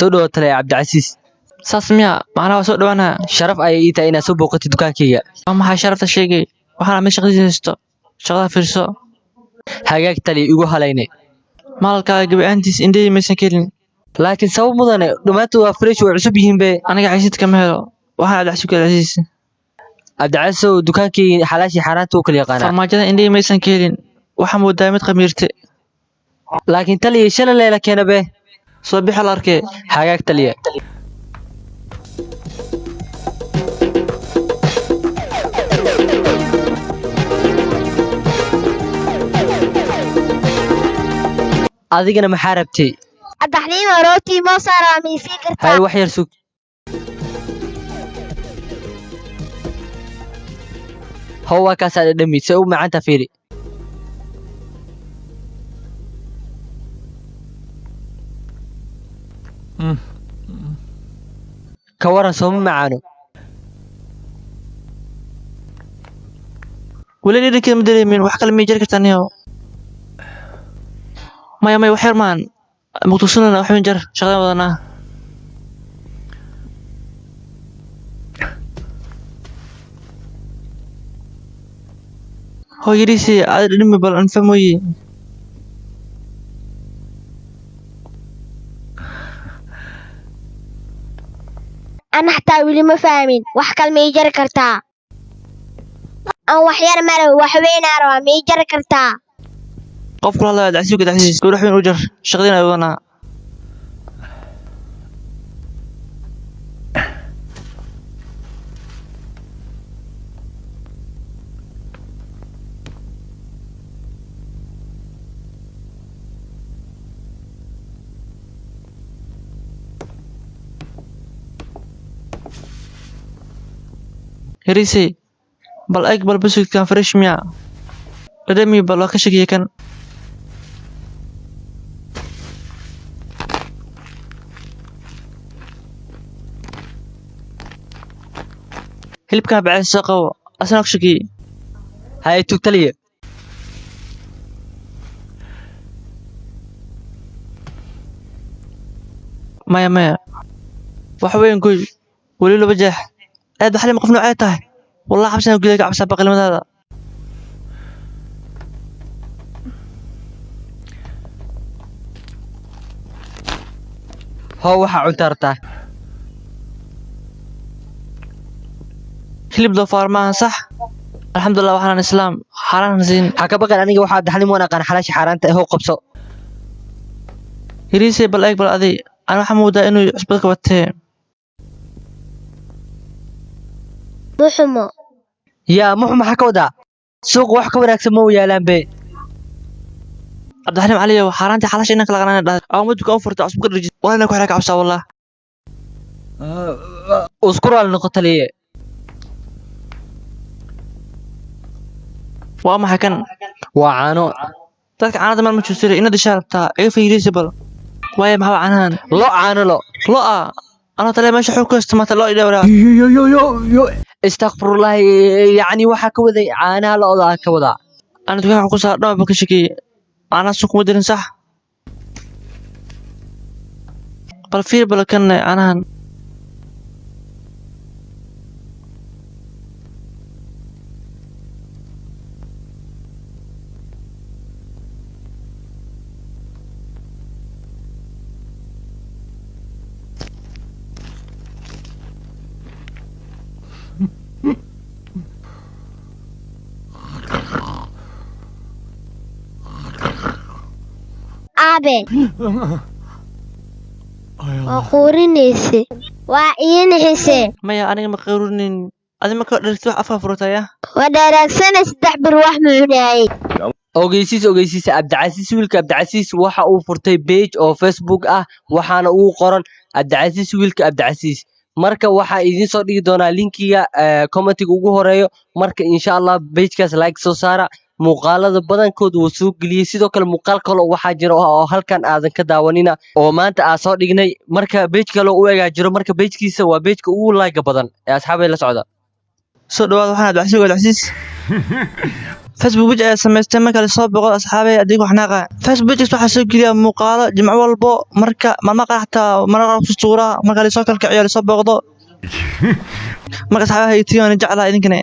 دو ترى يا عبد العزيز ساسميا معنا وسو دوانا شرف أي إيتا إنا سو بوقتي دكانكيga ما هي شرفت الشيء waxaan ama shaqadiisa haysto shaqada fiirso hagaag tali igu halayne maalkaaga gabaantiis indheey maysan kelin laakiin sabab mudane dhumaantu waa fresh oo cusub yihiin be aniga caysid kama helo waxaan adxsuka Aziis adcaso dukaankii xalaashi xaraanta oo kala yaqaan farmaajada indheey maysan kelin waxa moodaa mid qamiirte laakiin tali shalay leela keena be soo bixal arkay hagaag taliya adigana maxaa rabtay adxnimo rooti ma saaraamisi kartaa hay wax yar sug هو كاس دمي سو معانتا فيري كورا سوم معانو ولي ديك مدري من wax kale ma jir kartaniyo maya wax yarmaan muqtasana wax min jar shaqada wadana hooyadiisi aad dhimi bal aan fahmoyi أنا حتى ولي ما فاهمين وحكى الميجر كرتا أو وحيار مرة وحوين أروى ميجر كرتا قف كل الله دعسيك دعسيس كل حين أجر شغلين أيضا هريسي بل أقبل بسوك كان فريش ميا قدامي بل وكشك يكن هلب كان بعد الساقة أصلا كشكي هاي تقتليه مايا وحوين كل ولي له بجح هذا حلم قفنا عيته والله حبسنا وقلت لك عبسها باقي هذا هو waxa cuntarta hilib doofaar ma sax alxamdulillah waxaan islaam xaraan siin haka baqan aniga waxa dhaxlin wana qan xalaashi xaraanta ah oo qabso hiriise bal eeg bal adi ana waxa moodaa inuu isbadka watee محمو يا محمد حكودا سوق wax ka wanaagsan ma u yaalaan be abdaxlim caliyo xaraanta xalash inaan kala qanaan aw mid ku furta cusub ka dhijid waana ku xiraaka cabsa wallah uskuro al noqotaliye waa ma xakan waa caano dadka caanada ma joogsire inaad sharabta ay fiiriisa bal way ma caanaan lo caano lo أنا طلع ماشي حكوا استمت الله إلى ولا يو استغفر الله يعني waxa ka waday caana la odaa ka wada أنا تقول حكوا صار دام بكشكي أنا سوق مدير صح بالفير بلكن أنا أبي وقورنيسي وعين حسين ما أنا مقررين هذا ما كان رتوح أفافرته يا ودارك سنة تحبر وحمي عناي ogeysiis Abdicasiis wiilka Abdicasiis waxa uu furtay page oo Facebook ah waxaana uu qoran Abdicasiis wiilka Abdicasiis marka waxa idin soo dhigi doonaa linkiga commentiga ugu horeeyo marka insha Allah page-kaas like soo saara muuqaalada badankood uu soo galiyay sidoo kale muuqaal kale waxa jira oo halkan aadan ka daawanina oo maanta aan soo dhignay marka page kale uu eega jiro marka page-kiisa waa page-ka ugu like badan ee asxaabay la socda soo dhawaad waxaan Abdicasiis Facebook page ayaa samaystay marka la soo boqo asxaabay adigoo xanaaqa Facebook page waxa soo geliya muuqaalo jimco walbo marka maalmaha qaar xataa mararka ku suura marka la soo kalkaciyo la soo boqdo marka asxaabaha ay tiyoon jeclaa idinkana